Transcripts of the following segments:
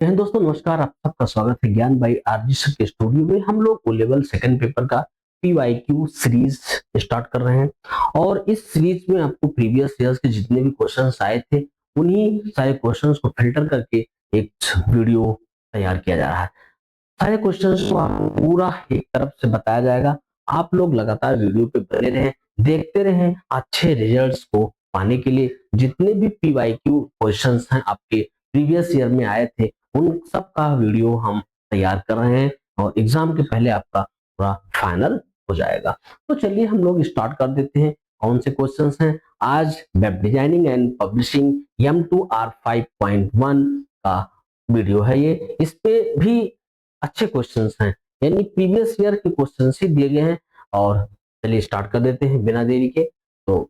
दोस्तों नमस्कार। आप सबका स्वागत है ज्ञान बाई आरजी सर के स्टूडियो में। हम लोग ओ लेवल सेकंड पेपर का पीवाईक्यू सीरीज स्टार्ट कर रहे हैं और इस सीरीज में आपको प्रीवियस ईयर्स के जितने भी क्वेश्चंस आए थे उन्हीं सारे क्वेश्चंस को फिल्टर करके एक वीडियो तैयार किया जा रहा है। सारे क्वेश्चंस को आपको पूरा एक तरफ से बताया जाएगा। आप लोग लगातार वीडियो पे बने रहें, देखते रहें। अच्छे रिजल्ट्स को पाने के लिए जितने भी पीवाईक्यू क्वेश्चंस हैं आपके प्रीवियस ईयर में आए थे उन सब का वीडियो हम तैयार कर रहे हैं और एग्जाम के पहले आपका पूरा फाइनल हो जाएगा। तो चलिए हम लोग स्टार्ट कर देते हैं। कौन से क्वेश्चंस हैं आज? Web designing and publishing M2R5.1 का वीडियो है ये। इस पे भी अच्छे क्वेश्चंस हैं, यानी प्रीवियस ईयर के क्वेश्चंस ही दिए गए हैं। और चलिए स्टार्ट कर देते हैं बिना देरी के। तो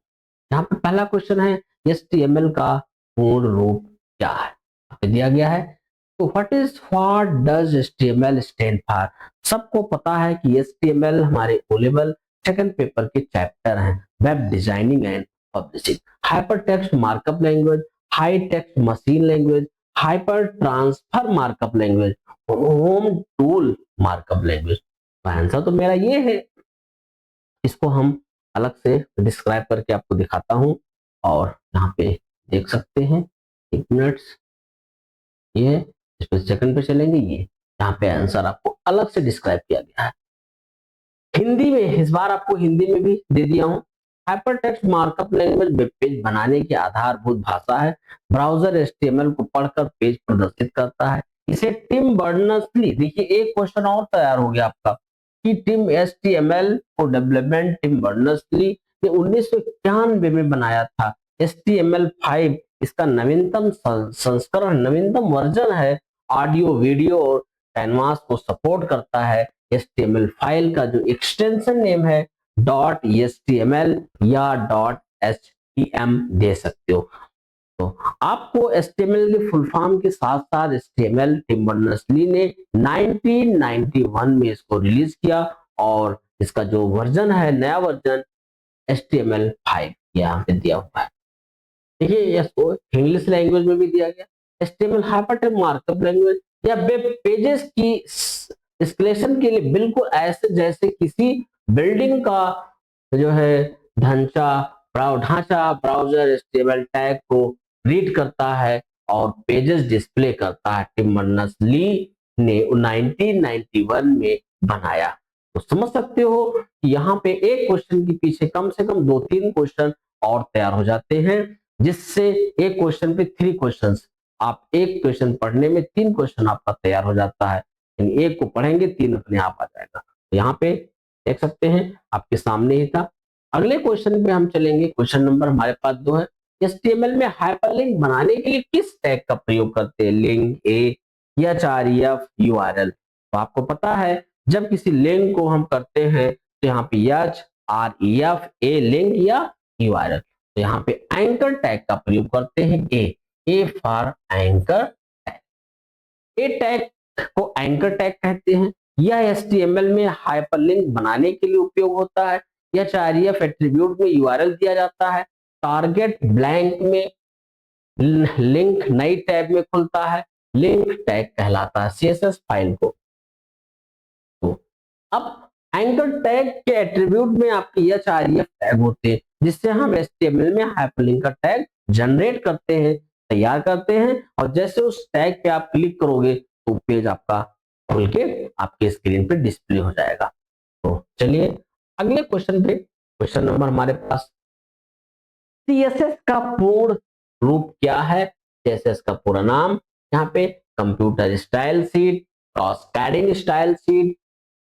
यहाँ पे पहला क्वेश्चन है HTML का पूर्ण रूप क्या है? यहाँ पे दिया गया है। तो what does HTML stand for? सबको पता है कि HTML हमारे ओ लेवल सेकंड पेपर के चैप्टर हैं, web designing and publishing. Hyper text markup language, high text machine language, hyper transfer markup language, home tool markup language. तो answer तो मेरा ये है। इसको हम अलग से डिस्क्राइब करके आपको दिखाता हूं और यहाँ पे देख सकते हैं। एक मिनट, ये इस पे सेकंड पे चलेंगे। ये यहाँ पे आंसर आपको अलग से डिस्क्राइब किया गया है हिंदी में। इस बार आपको हिंदी में भी दे दिया हूँ। Hypertext markup language web page बनाने की आधारभूत भाषा है। ब्राउजर एचटीएमएल को पढ़कर पेज प्रदर्शित करता है। इसे टिम बर्नर्स-ली, देखिए एक क्वेश्चन और तैयार हो गया आपका कि टिम एचटीएमएल को डेवलपमेंट टिम बर्नर्स-ली ने 1991 में बनाया था। HTML5 इसका नवीनतम संस्करण, नवीनतम वर्जन है। ऑडियो, वीडियो और कैनवास को सपोर्ट करता है। HTML फाइल का जो एक्सटेंशन नेम है .html या .htm दे सकते हो। तो आपको HTML के फुल फॉर्म के साथ साथ HTML टिम बर्नर्स-ली ने 1991 में इसको रिलीज किया और इसका जो वर्जन है, नया वर्जन HTML5 यहाँ पे दिया हुआ है। देखिए इसको इंग्लिश लैंग्वेज में भी दिया गया। HTML हाइपरटेक्स्ट मार्कअप लैंग्वेज या वेब पेजेस की इंस्टॉलेशन के लिए बिल्कुल ऐसे जैसे किसी बिल्डिंग का जो है ढांचा ब्राउजर HTML टैग को रीड करता है और पेजेस डिस्प्ले करता है। टिम बर्नर्स-ली ने 1991 में बनाया। तो समझ सकते हो कि यहाँ पे एक क्वेश्चन के पीछे कम से कम 2-3 क्वेश्चन और तैयार हो जाते हैं, जिससे एक क्वेश्चन पे 3 क्वेश्चंस, आप एक क्वेश्चन पढ़ने में 3 क्वेश्चन आपका तैयार हो जाता है। एक को पढ़ेंगे 3 अपने आप आ जाएगा। तो यहाँ पे देख सकते हैं आपके सामने ही था। अगले क्वेश्चन पे हम चलेंगे। क्वेश्चन नंबर हमारे पास 2 है। HTML में हाइपरलिंक बनाने के लिए किस टैग का प्रयोग करते हैं? लिंक, ए या href, URL। तो आपको पता है जब किसी लिंक को हम करते हैं तो यहाँ पे href, ए लिंक या URL। तो यहाँ पे एंकर टैग का प्रयोग करते हैं। A for anchor tag. A tag को एंकर टैग कहते हैं। यह HTML में हाइपरलिंक बनाने के लिए उपयोग होता है। या href एट्रीब्यूट में URL दिया जाता है। टारगेट ब्लैंक में लिंक नई टैब में खुलता है। लिंक टैग कहलाता है CSS फाइल को। तो अब एंकर टैग के एट्रीब्यूट में आपके href टैग होते हैं, जिससे हम HTML में हाइपरलिंक का टैग जनरेट करते हैं, तैयार करते हैं। और जैसे उस टैग पे आप क्लिक करोगे तो पेज आपका खुल के आपके स्क्रीन पे डिस्प्ले हो जाएगा। तो चलिए अगले क्वेश्चन पे। क्वेश्चन नंबर हमारे पास, CSS का पूर्ण रूप क्या है? CSS का पूरा नाम यहाँ पे computer style sheet, cascading style sheet,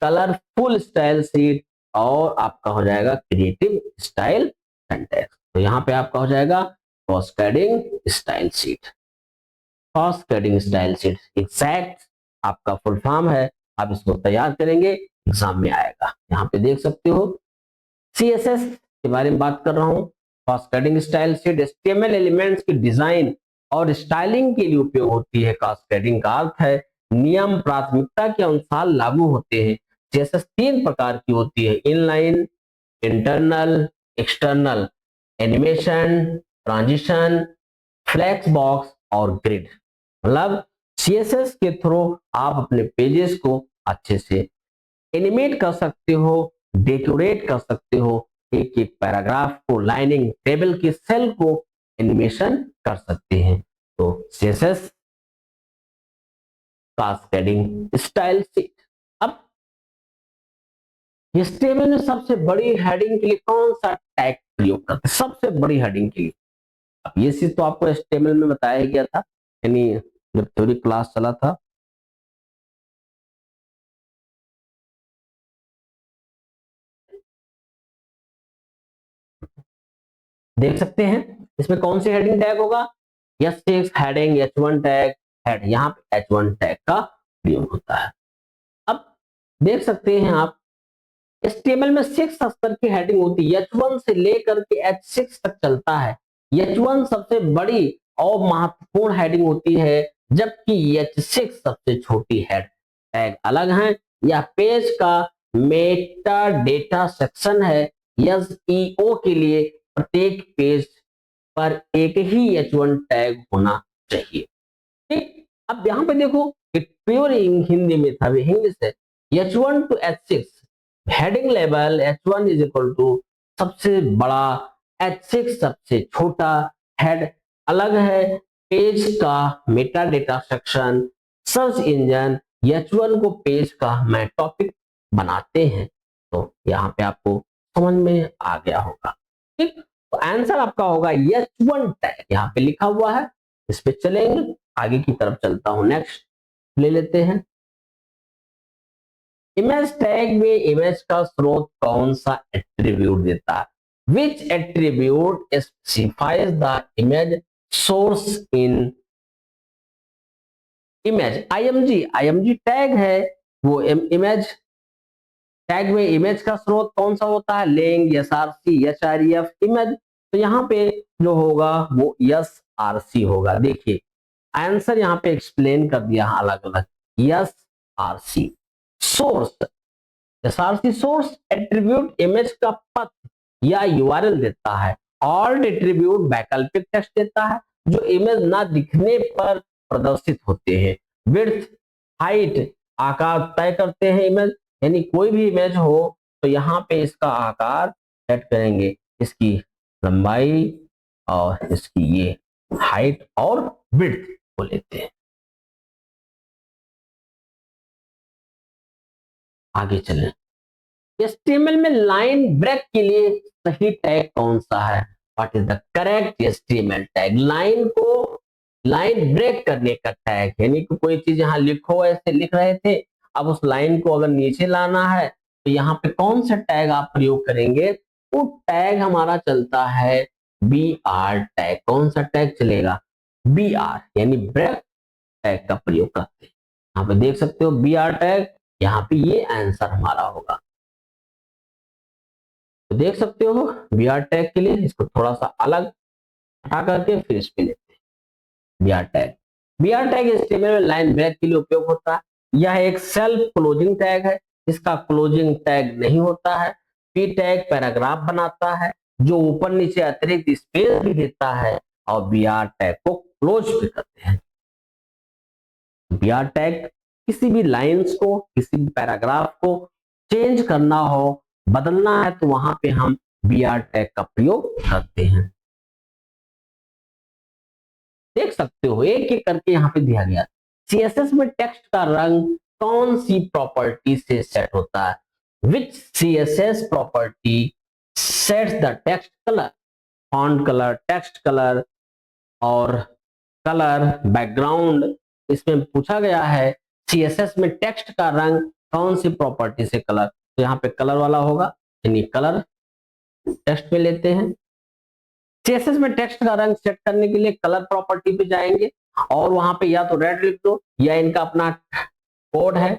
colourful style sheet और आपका हो जाएगा क्रिएटिव स्टाइल सिंटैक्स। तो यहाँ पे आपका हो जाएगा cascading style sheet. Cascading style sheet exact आपका फुल फॉर्म है। आप इसको तैयार करेंगे, एग्जाम में आएगा। यहाँ पे देख सकते हो CSS के बारे में बात कर रहा हूँ। Cascading style sheet HTML elements की डिजाइन और स्टाइलिंग के लिए उपयोग होती है। कैस्केडिंग का अर्थ है नियम प्राथमिकता के अनुसार लागू होते हैं। CSS 3 प्रकार की होती है: inline, internal, external, animation, transition, flexbox और ग्रिड। मतलब सीएसएस के थ्रू आप अपने पेजेस को अच्छे से एनिमेट कर सकते हो, डेकोरेट कर सकते हो, एक एक पैराग्राफ को, लाइनिंग, टेबल की सेल को एनिमेशन कर सकते हैं। तो सीएसएस कास्केडिंग स्टाइल शीट। अब इस टेबल में सबसे बड़ी हेडिंग के लिए कौन सा टैग प्रयोग करते हैं? सबसे बड़ी हेडिंग के लिए अब ये चीज तो आपको इस टेबल में बताया गया था, यानी जब थ्योरी क्लास चला था। देख सकते हैं इसमें कौन सी हेडिंग टैग होगा, S6 heading, H1 tag, head, यहाँ पे H1 टैग का प्रयोग होता है। अब देख सकते हैं आप इस टेबल में 6 स्तर की हेडिंग होती है, H1 से लेकर के H6 तक चलता है। H1 सबसे बड़ी और महत्वपूर्ण हेडिंग होती है, जबकि H6 सबसे छोटी हेड। टैग अलग है। यह पेज का मेटा डेटा सेक्शन है। एसईओ के लिए प्रत्येक पेज पर एक ही H1 टैग होना चाहिए। ठीक, अब यहाँ पे देखो प्योर हिंदी में था, इंग्लिश है। H1 to H6 heading level, H1 is equal to सबसे बड़ा, H6 सबसे छोटा। हेड अलग है। पेज का Meta data section, search engine H1 को पेज का मैं टॉपिक बनाते हैं। तो यहाँ पे आपको समझ में आ गया होगा। ठीक, तो आंसर आपका होगा H1 टैग, यहाँ पे लिखा हुआ है। इस पे चलेंगे, आगे की तरफ चलता हूं। नेक्स्ट ले लेते हैं। इमेज टैग में इमेज का स्रोत कौन सा एट्रीब्यूट देता है? Which attribute specifies the image source in image? IMG tag है वो। इमेज टैग में इमेज का स्रोत कौन सा होता है? Lang, SRC, HREF, image. तो यहाँ पे जो होगा वो एसआरसी होगा। देखिए आंसर यहाँ पे एक्सप्लेन कर दिया अलग अलग। SRC source, SRC source attribute image का पथ या यूआरएल देता है। ऑल्ट एट्रीब्यूट वैकल्पिक टेक्स्ट देता है जो इमेज ना दिखने पर प्रदर्शित होते हैं। विड्थ, हाइट आकार तय करते हैं इमेज, यानी कोई भी इमेज हो तो यहाँ पे इसका आकार सेट करेंगे, इसकी लंबाई और इसकी ये हाइट और विड्थ को लेते हैं। आगे चलें। एचटीएमएल में लाइन ब्रेक के लिए सही टैग कौन सा है? What is the correct HTML tag? Line को लाइन ब्रेक करने का टैग, यानी कि कोई चीज यहाँ लिखो, ऐसे लिख रहे थे, अब उस लाइन को अगर नीचे लाना है तो यहाँ पे कौन सा टैग आप प्रयोग करेंगे? वो टैग हमारा चलता है बी आर टैग। कौन सा टैग चलेगा? बी आर, यानी ब्रेक टैग का प्रयोग करते हैं। यहाँ पे देख सकते हो बी आर टैग, यहाँ पे ये आंसर हमारा होगा। तो देख सकते हो बी आर टैग के लिए इसको थोड़ा सा अलग हटा करके फिर इस पे लेते हैं। B R tag, B R tag HTML में लाइन ब्रेक के लिए उपयोग होता है। यह एक सेल्फ क्लोजिंग टैग है, इसका क्लोजिंग टैग नहीं होता है। पी टैग पैराग्राफ बनाता है जो ऊपर नीचे अतिरिक्त स्पेस भी देता है, और बी आर टैग को क्लोज भी करते हैं। बी आर टैग किसी भी लाइंस को, किसी भी पैराग्राफ को चेंज करना हो, बदलना है, तो वहां पे हम बी आर टैग का प्रयोग करते हैं। देख सकते हो एक एक करके यहाँ पे दिया गया। सीएसएस में टेक्स्ट का रंग कौन सी प्रॉपर्टी से सेट होता है? Which CSS property sets the text colour? Font colour, text colour और कलर बैकग्राउंड। इसमें पूछा गया है सीएसएस में टेक्स्ट का रंग कौन सी प्रॉपर्टी से कलर, तो यहाँ पे कलर वाला होगा, यानी कलर टेक्स्ट पे लेते हैं। सीएसएस में टेक्स्ट का रंग सेट करने के लिए कलर प्रॉपर्टी पे जाएंगे और वहां पे या तो रेड लिख दो या इनका अपना कोड है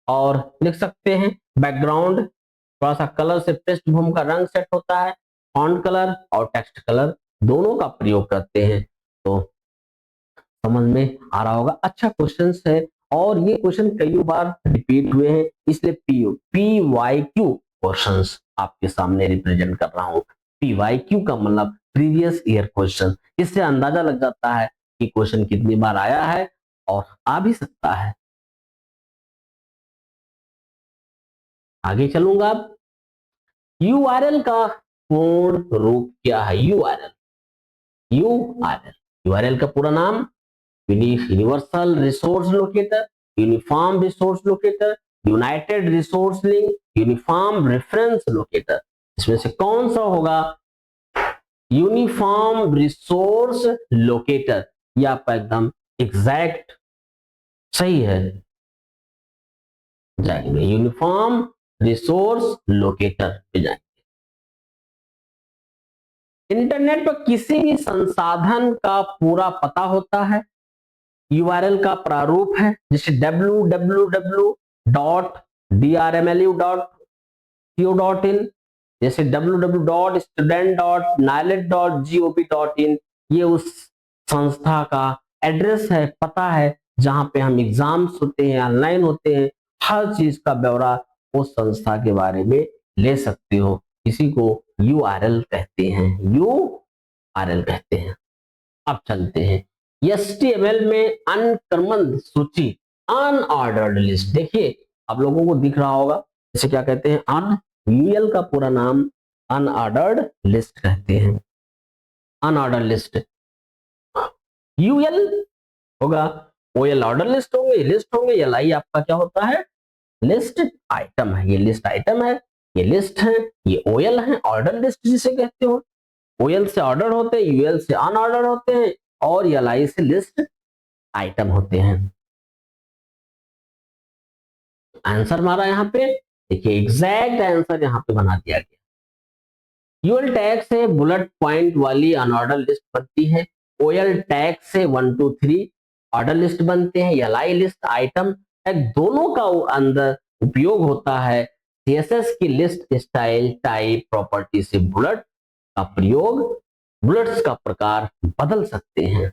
और लिख सकते हैं। बैकग्राउंड थोड़ा सा कलर से पृष्ठभूमि का रंग सेट होता है। फॉन्ट कलर और टेक्स्ट कलर दोनों का प्रयोग करते हैं। तो समझ में आ रहा होगा। अच्छा क्वेश्चन है और ये क्वेश्चन कई बार रिपीट हुए हैं, इसलिए PYQ क्वेश्चंस आपके सामने रिप्रेजेंट कर रहा हूं। PYQ का मतलब प्रीवियस ईयर क्वेश्चन। इससे अंदाजा लग जाता है कि क्वेश्चन कितनी बार आया है और आ भी सकता है। आगे चलूंगा। अब यूआरएल का पूर्ण रूप क्या है? यूआरएल, यूआरएल का पूरा नाम universal resource locator, uniform resource locator, United resource link, uniform reference locator. इसमें से कौन सा होगा? Uniform resource locator. ये आपका एकदम एग्जैक्ट सही है, जाएंगे यूनिफॉर्म रिसोर्स लोकेटर पे जाएंगे। इंटरनेट पर किसी भी संसाधन का पूरा पता होता है, यूआरएल का प्रारूप है, जैसे www.drmlu.co.in, जैसे www.student.nilet.gov.in। ये उस संस्था का एड्रेस है, पता है, जहां पे हम एग्जाम्स होते हैं, ऑनलाइन होते हैं, हर चीज का ब्यौरा उस संस्था के बारे में ले सकते हो। इसी को यूआरएल कहते हैं, यूआरएल कहते हैं। अब चलते हैं HTML में अनक्रमण सूची, अनऑर्डर्ड लिस्ट। देखिए आप लोगों को दिख रहा होगा, इसे क्या कहते हैं? यूएल का पूरा नाम अनऑर्डर्ड लिस्ट कहते हैं। अनऑर्डर्ड लिस्ट यूएल होगा, ओएल ऑर्डर लिस्ट होंगे, लिस्ट होंगे। एलआई आपका क्या होता है? लिस्ट आइटम है। ये लिस्ट आइटम है, ये लिस्ट है, ये ओएल है, ऑर्डर लिस्ट जिसे कहते हो। ओएल से ऑर्डर होते हैं, यूएल से अनऑर्डर होते हैं, और एलआई से लिस्ट आइटम होते हैं। आंसर हमारा यहाँ पे देखिए, एग्जैक्ट आंसर यहाँ पे बना दिया गया। यूएल टैग से बुलेट पॉइंट वाली अनऑर्डर लिस्ट बनती है, ओएल टैग से 1 2 3 ऑर्डर लिस्ट बनते हैं। एलआई लिस्ट आइटम टैग दोनों का अंदर उपयोग होता है। सीएसएस की लिस्ट स्टाइल टाइप प्रॉपर्टी से बुलेट का प्रयोग, बुलेट्स का प्रकार बदल सकते हैं।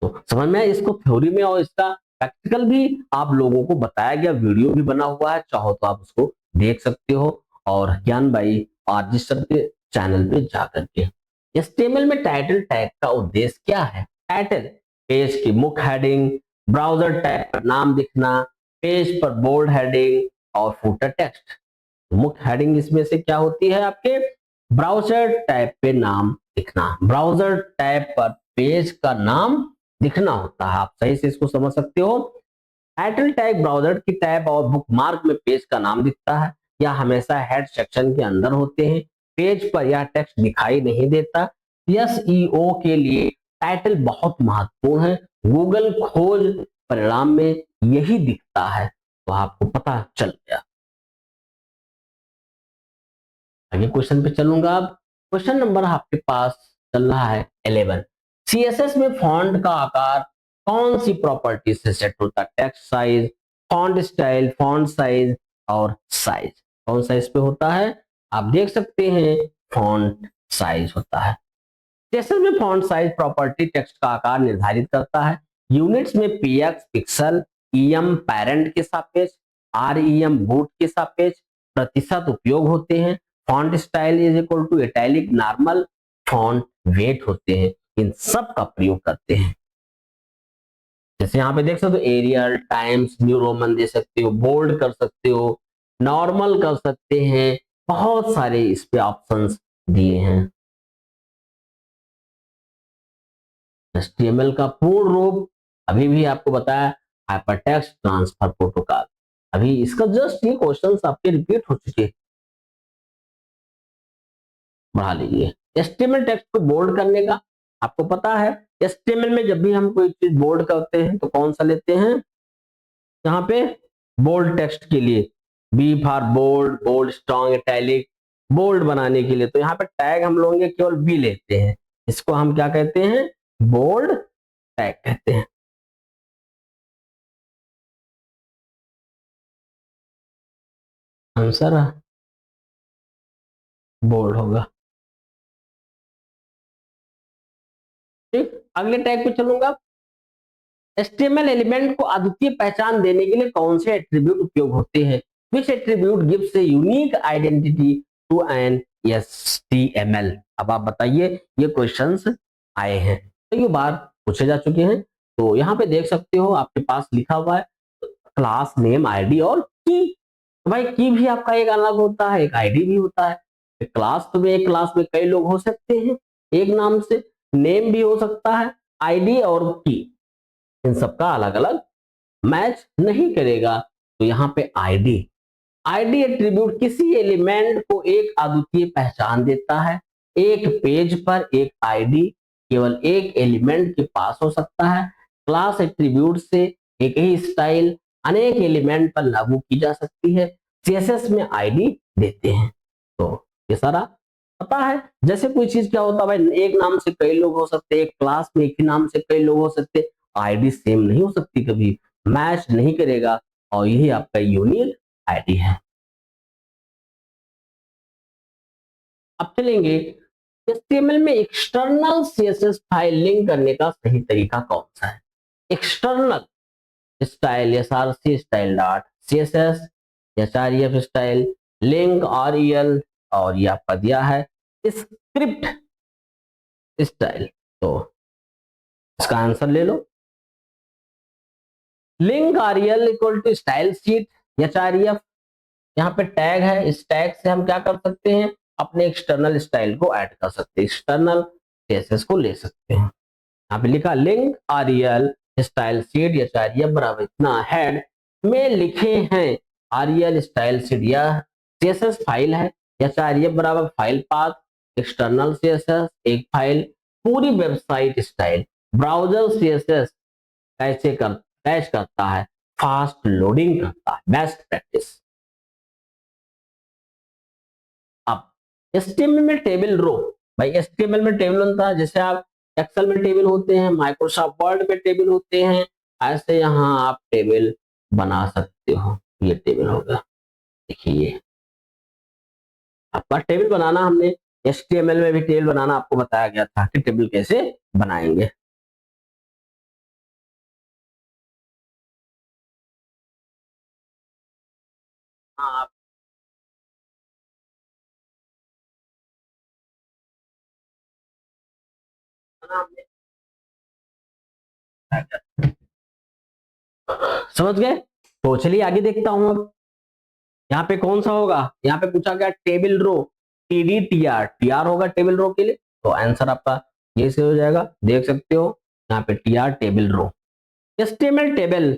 तो समझ में इसको थ्योरी में, और इसका प्रैक्टिकल भी आप लोगों को बताया गया, वीडियो भी बना हुआ है, चाहो तो आप उसको देख सकते हो। और ज्ञान भाई आरजी सर के चैनल पे जाकर के। HTML में टाइटल टैग का उद्देश्य क्या है? टाइटल पेज की मुख्य हेडिंग, ब्राउजर टैग पर नाम दिखना, पेज पर बोल्ड हेडिंग और फुटर टेक्स्ट। मुख्य हेडिंग इसमें से क्या होती है? आपके ब्राउजर टैब पे नाम दिखना, ब्राउजर टैब पर पेज का नाम दिखना होता है। आप सही से इसको समझ सकते हो। टाइटल टैग ब्राउजर की टैब और बुकमार्क में पेज का नाम दिखता है, या हमेशा हेड सेक्शन के अंदर होते हैं। पेज पर यह टेक्स्ट दिखाई नहीं देता। एसईओ के लिए टाइटल बहुत महत्वपूर्ण है। गूगल खोज परिणाम में यही दिखता है, तो आपको पता चल गया। आगे क्वेश्चन पे चलूंगा। अब क्वेश्चन नंबर आपके पास चल रहा है 11। सीएसएस में फॉन्ट का आकार कौन सी प्रॉपर्टी से सेट होता है? Text size, font style, font size और साइज। कौन सा इस पे होता है? आप देख सकते हैं, फॉन्ट साइज होता है। सीएसएस में फॉन्ट साइज प्रॉपर्टी टेक्स्ट का आकार निर्धारित करता है। यूनिट्स में पीएक्स पिक्सल, ईएम पैरेंट के सापेक्ष, आरईएम बूट के सापेक्ष प्रतिशत उपयोग होते हैं। Font style is equal to italic, normal, font weight होते हैं। इन सब का प्रयोग करते हैं। जैसे यहाँ पे देख सकते हो, एरियल, टाइम्स न्यू रोमन दे सकते हो, बोल्ड कर सकते हो, नॉर्मल कर सकते हैं, बहुत सारे इस पे ऑप्शंस दिए हैं। HTML का पूर्ण रूप अभी भी आपको बताया, हाइपरटेक्स्ट ट्रांसफर प्रोटोकॉल। अभी इसका जस्ट ये क्वेश्चंस आपके रिपीट हो चुके हैं, बढ़ा लीजिए। HTML टेक्स्ट को बोल्ड करने का आपको पता है, HTML में जब भी हम कोई चीज बोल्ड करते हैं तो कौन सा लेते हैं? यहाँ पे बोल्ड टेक्स्ट के लिए B for bold, bold, strong, italic, bold बनाने के लिए तो यहाँ पे टैग हम लोग केवल बी लेते हैं। इसको हम क्या कहते हैं? बोल्ड टैग कहते हैं। आंसर बोल्ड होगा। ठीक, अगले टैग पे चलूंगा। HTML एलिमेंट को अद्वितीय पहचान देने के लिए कौन से एट्रीब्यूट उपयोग होते हैं? Which attribute gives a unique identity to an HTML? अब आप बताइए, ये क्वेश्चंस आए हैं कई बार पूछे जा चुके हैं। तो यहाँ पे देख सकते हो आपके पास लिखा हुआ है क्लास नेम, आईडी और की। तो भाई की भी आपका एक अलग होता है, एक आईडी भी होता है। क्लास तो में एक क्लास में कई लोग हो सकते हैं एक नाम से, नेम भी हो सकता है, आईडी और की, इन सबका अलग अलग मैच नहीं करेगा। तो यहाँ पे आईडी, आईडी एट्रीब्यूट किसी एलिमेंट को एक अद्वितीय पहचान देता है। एक पेज पर एक आईडी केवल एक एलिमेंट के पास हो सकता है। क्लास एट्रीब्यूट से एक ही स्टाइल अनेक एलिमेंट पर लागू की जा सकती है। सीएसएस में आईडी देते हैं। तो ये सारा पता है। जैसे कोई चीज क्या होता है भाई, एक नाम से कई लोग हो सकते हैं, एक क्लास में एक ही नाम से कई लोग हो सकते हैं, आईडी सेम नहीं हो सकती, कभी मैच नहीं करेगा, और यही आपका यूनिक आईडी है। अब चलेंगे HTML में एक्सटर्नल सीएसएस फाइल लिंक करने का सही तरीका कौन सा है। External style SRC style dot CSS, HREF style, link REL, और ये आपका दिया है स्क्रिप्ट स्टाइल। तो इसका आंसर ले लो। Link REL equal to style sheet HREF, यहाँ पे टैग है, इस टैग से हम क्या कर सकते हैं, अपने एक्सटर्नल स्टाइल को ऐड कर सकते हैं, एक्सटर्नल सीएसएस को ले सकते हैं। यहाँ पे लिखा लिंक आरईएल स्टाइल शीट एचआरईएफ बराबर इतना हेड में लिखे हैं। आरईएल स्टाइल शीट यह सीएसएस फाइल है, एचआरईएफ बराबर फाइल पाथ, एक्सटर्नल सीएसएस एक फाइल, पूरी वेबसाइट स्टाइल, ब्राउजर सीएसएस कैसे कर कैच करता है, फास्ट लोडिंग करता है, बेस्ट प्रैक्टिस। अब HTML में टेबल रो, भाई HTML में टेबल होता है, जैसे आप एक्सेल में टेबल होते हैं, माइक्रोसॉफ्ट वर्ड में टेबल होते हैं, ऐसे यहाँ आप टेबल बना सकते हो। ये टेबल होगा, देखिए आपका टेबल बनाना, हमने HTML में भी टेबल बनाना आपको बताया गया था कि टेबल कैसे बनाएंगे। हाँ समझ गए। तो चलिए आगे देखता हूं। अब यहाँ पे कौन सा होगा, यहाँ पे पूछा गया टेबल रो, TDTR, TR होगा टेबल रो के लिए, तो आंसर आपका ये से हो जाएगा। देख सकते हो यहाँ पे TR table row. HTML table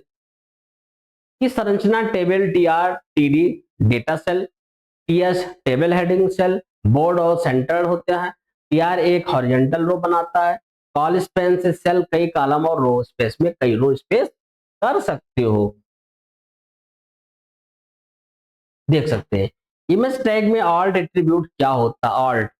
की संरचना table, TR TD data cell, TS table heading cell, border और सेंटर होता है, TR एक हॉरिजॉन्टल रो बनाता है, कॉल स्पेन से सेल कई कॉलम और रो स्पेस में कई रो स्पेस कर सकते हो। देख सकते हैं इमेज टैग में ऑल्ट एट्रीब्यूट क्या होता है, ऑल्ट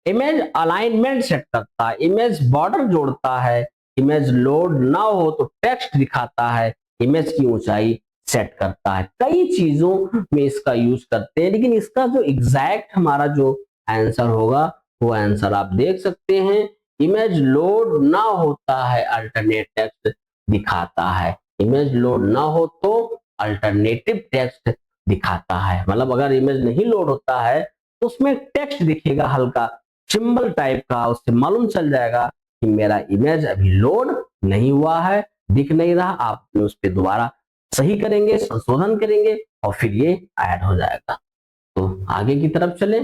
इमेज अलाइनमेंट सेट करता है, इमेज बॉर्डर जोड़ता है, इमेज लोड ना हो तो टेक्स्ट दिखाता है, इमेज की ऊंचाई सेट करता है। कई चीजों में इसका यूज करते हैं, लेकिन इसका जो एग्जैक्ट हमारा जो आंसर होगा वो आंसर आप देख सकते हैं, इमेज लोड ना होता है अल्टरनेट टेक्स्ट दिखाता है, इमेज लोड ना हो तो अल्टरनेटिव टेक्स्ट दिखाता है। मतलब अगर इमेज नहीं लोड होता है तो उसमें टेक्स्ट दिखेगा हल्का सिंबल टाइप का, उससे मालूम चल जाएगा कि मेरा इमेज अभी लोड नहीं हुआ है, दिख नहीं रहा। आप उस पर दोबारा सही करेंगे, संशोधन करेंगे और फिर ये ऐड हो जाएगा। तो आगे की तरफ चलें।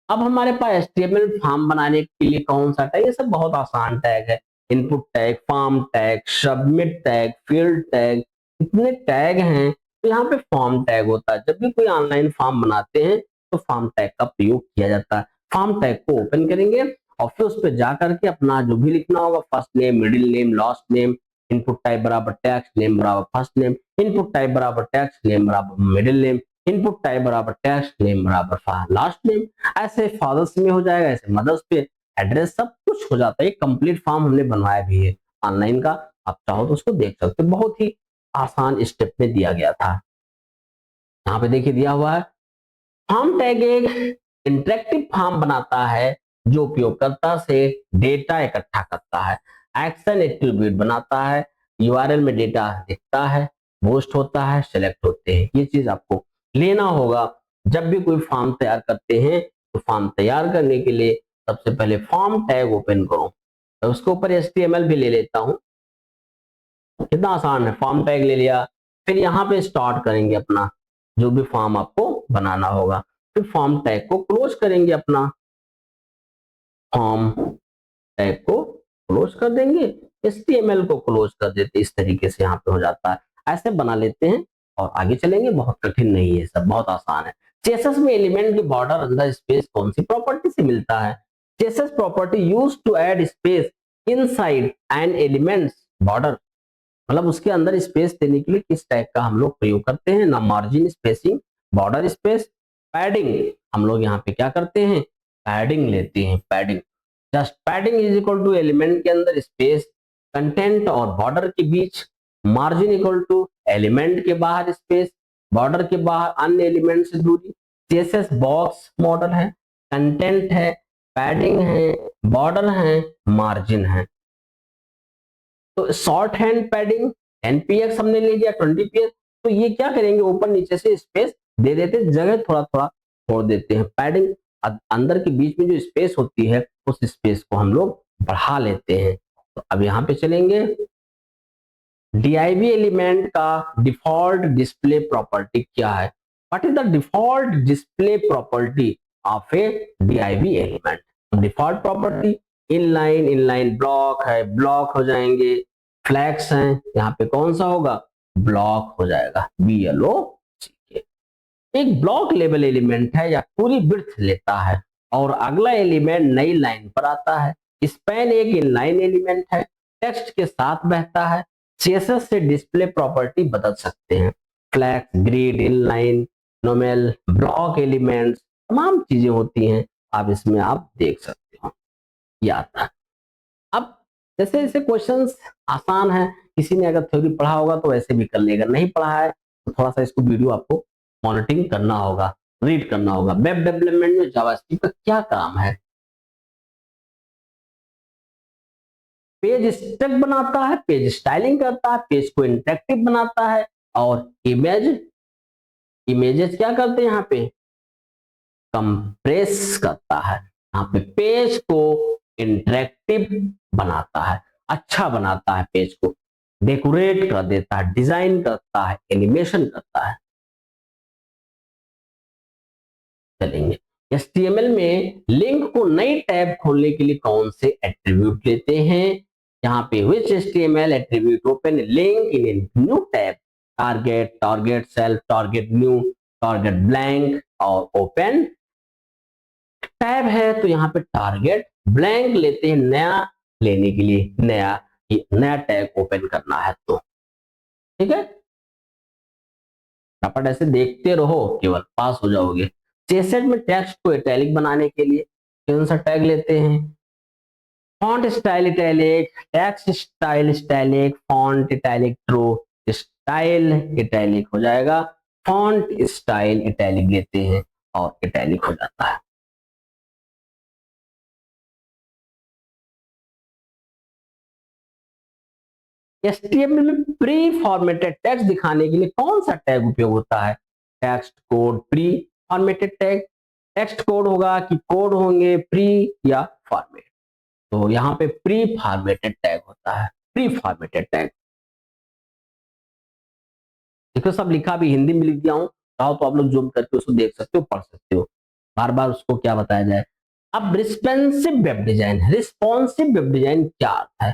अब हमारे पास HTML फॉर्म बनाने के लिए कौन सा टैग, ये सब बहुत आसान टैग है, input tag, form tag, submit tag, field tag, इतने टैग हैं। तो यहाँ पे फॉर्म टैग होता है, जब भी कोई ऑनलाइन फॉर्म बनाते हैं तो फॉर्म टैग का प्रयोग किया जाता है। फॉर्म टैग को ओपन करेंगे और फिर उस पर जाकर के अपना जो भी लिखना होगा, first name, middle name, last name, input type बराबर टेक्स्ट नेम बराबर फर्स्ट नेम, इनपुट टाइप बराबर टेक्स्ट नेम बराबर मिडिल नेम, इनपुट टाइप बराबर टेक्स्ट नेम बराबर लास्ट नेम। ऐसे फादर्स में हो जाएगा, ऐसे मदर्स पे एड्रेस, सब कुछ हो जाता है। कंप्लीट फॉर्म हमने बनवाया भी है ऑनलाइन का, आप चाहो तो उसको देख सकते हो, बहुत ही आसान स्टेप में दिया गया था। यहाँ पे देखिए दिया हुआ है फॉर्म टैग एक इंटरेक्टिव फॉर्म बनाता है जो उपयोगकर्ता से डेटा इकट्ठा करता है, एक्शन एट्रीब्यूट बनाता है, यूआरएल में डेटा दिखता है, पोस्ट होता है, सेलेक्ट होते हैं। ये चीज आपको लेना होगा जब भी कोई फॉर्म तैयार करते हैं। तो फॉर्म तैयार करने के लिए सबसे पहले फॉर्म टैग ओपन करो, तो उसके ऊपर HTML भी ले लेता हूं। कितना आसान है, फॉर्म टैग ले लिया, फिर यहाँ पे स्टार्ट करेंगे अपना जो भी फॉर्म आपको बनाना होगा, फिर फॉर्म टैग को क्लोज करेंगे, अपना फॉर्म टैग को क्लोज कर देंगे, HTML को क्लोज कर देते, इस तरीके से यहाँ पे हो जाता है। ऐसे बना लेते हैं और आगे चलेंगे, बहुत कठिन नहीं है, सब बहुत आसान है। CSS में एलिमेंट की बॉर्डर अंदर स्पेस कौन सी प्रॉपर्टी से मिलता है? CSS property use to add space inside an elements border, मतलब उसके अंदर स्पेस देने के लिए किस टाइप का हम लोग प्रयोग करते हैं ना, margin spacing, border space, padding. हम लोग यहाँ पे क्या करते हैं, पैडिंग लेते हैं, padding. Just padding is equal to element के अंदर स्पेस कंटेंट और बॉर्डर के बीच, मार्जिन इक्वल टू एलिमेंट के बाहर स्पेस, बॉर्डर के बाहर अन्य एलिमेंट से दूरी। CSS बॉक्स मॉडल है, कंटेंट है, पैडिंग है, बॉर्डर है, मार्जिन है। तो शॉर्ट हैंड पैडिंग 10 px हमने ले लिया, 20 px, तो ये क्या करेंगे, ऊपर नीचे से स्पेस दे देते, जगह थोड़ा थोड़ा छोड़ देते हैं। पैडिंग अंदर के बीच में जो स्पेस होती है उस स्पेस को हम लोग बढ़ा लेते हैं। तो अब यहाँ पे चलेंगे, div एलिमेंट का डिफॉल्ट डिस्प्ले प्रॉपर्टी क्या है? What is the default display property of A div element? Default property inline block है, ब्लॉक हो जाएंगे, फ्लैग्स हैं, यहाँ पे कौन सा होगा, ब्लॉक हो जाएगा, BLOCK। एक ब्लॉक लेवल एलिमेंट है या पूरी विड्थ लेता है और अगला एलिमेंट नई लाइन पर आता है। स्पैन एक इनलाइन एलिमेंट है, टेक्स्ट के साथ बहता है। CSS से डिस्प्ले प्रॉपर्टी बदल सकते हैं, flex, grid, inline, normal, block elements, तमाम चीजें होती हैं, आप इसमें आप देख सकते हो, ये आता है। अब जैसे जैसे क्वेश्चंस आसान है, किसी ने अगर थ्योरी पढ़ा होगा तो ऐसे भी कर लेगा, नहीं पढ़ा है तो थोड़ा सा इसको वीडियो आपको मॉनिटरिंग करना होगा, रीड करना होगा। वेब डेवलपमेंट में जावास्क्रिप्ट का क्या काम है? पेज स्ट्रक्ट बनाता है, पेज स्टाइलिंग करता है, पेज को इंटरेक्टिव बनाता है, और इमेजेस क्या करते हैं यहाँ पे, कंप्रेस करता है। यहाँ पे पेज को इंटरेक्टिव बनाता है, अच्छा बनाता है, पेज को डेकोरेट कर देता है, डिजाइन करता है, एनिमेशन करता है। चलेंगे, HTML में लिंक को नई टैब खोलने के लिए कौन से एट्रीब्यूट लेते हैं? यहाँ पे which HTML attribute open link in a new tab, target self, target new, target blank और open टैब है, तो यहाँ पे टारगेट, ब्लैंक लेते हैं नया लेने के लिए, नया टैग ओपन करना है, तो ठीक है, आप ऐसे देखते रहो, केवल पास हो जाओगे। CSS में टेक्स्ट को इटैलिक बनाने के लिए कौन सा टैग लेते हैं? Font style italic, text style italic, font italic true, style italic हो जाएगा, फॉन्ट स्टाइल इटैलिक लेते हैं और इटैलिक हो जाता है। HTML में प्री फॉर्मेटेड टेक्स्ट दिखाने के लिए कौन सा टैग उपयोग होता है? Text code pre formatted tag, text code होगा कि कोड होंगे, प्री या फॉर्मेट, तो यहाँ पे प्री फॉर्मेटेड टैग होता है, प्री फॉर्मेटेड टैग। देखो सब लिखा भी हिंदी में लिख दिया हूँ, चाहो तो आप लोग जूम करके उसको देख सकते हो, पढ़ सकते हो, बार बार उसको क्या बताया जाए। अब responsive web design, responsive web design क्या अर्थ है?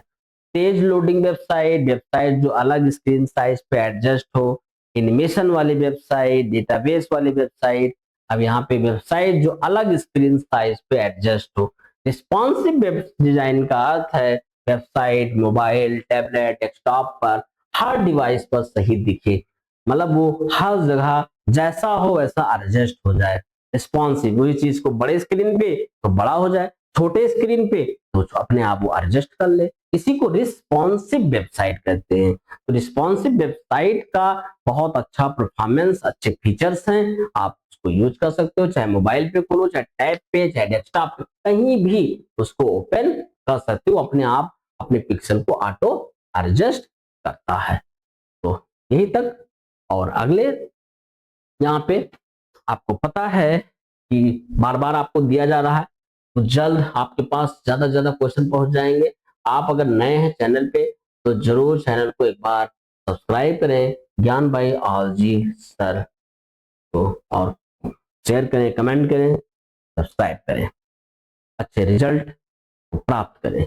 पेज लोडिंग वेबसाइट, वेबसाइट जो अलग स्क्रीन साइज पे एडजस्ट हो, एनिमेशन वाली वेबसाइट, डेटाबेस वाली वेबसाइट। अब यहाँ पे वेबसाइट जो अलग स्क्रीन साइज पे एडजस्ट हो। रिस्पॉन्सिव वेब डिजाइन का अर्थ है वेबसाइट मोबाइल, टैबलेट, डेस्कटॉप पर, हर डिवाइस पर सही दिखे, मतलब वो हर जगह जैसा हो वैसा एडजस्ट हो जाए। रिस्पॉन्सिव, वही चीज को बड़े स्क्रीन पे तो बड़ा हो जाए, छोटे स्क्रीन पे तो अपने आप वो एडजस्ट कर ले, इसी को रिस्पॉन्सिव वेबसाइट कहते हैं। तो रिस्पॉन्सिव वेबसाइट का बहुत अच्छा परफॉर्मेंस, अच्छे फीचर्स हैं, आप उसको यूज कर सकते हो, चाहे मोबाइल पे खोलो, चाहे टैब पे, चाहे डेस्कटॉप पे, कहीं भी उसको ओपन कर सकते हो, अपने आप अपने पिक्सल को ऑटो एडजस्ट करता है। तो यही तक, और अगले यहाँ पे आपको पता है कि बार बार आपको दिया जा रहा है, तो जल्द आपके पास ज्यादा से ज्यादा क्वेश्चन पहुंच जाएंगे। आप अगर नए हैं चैनल पे तो जरूर चैनल को एक बार सब्सक्राइब करें, ज्ञान भाई और जी सर को, और शेयर करें, कमेंट करें, सब्सक्राइब करें, अच्छे रिजल्ट प्राप्त करें।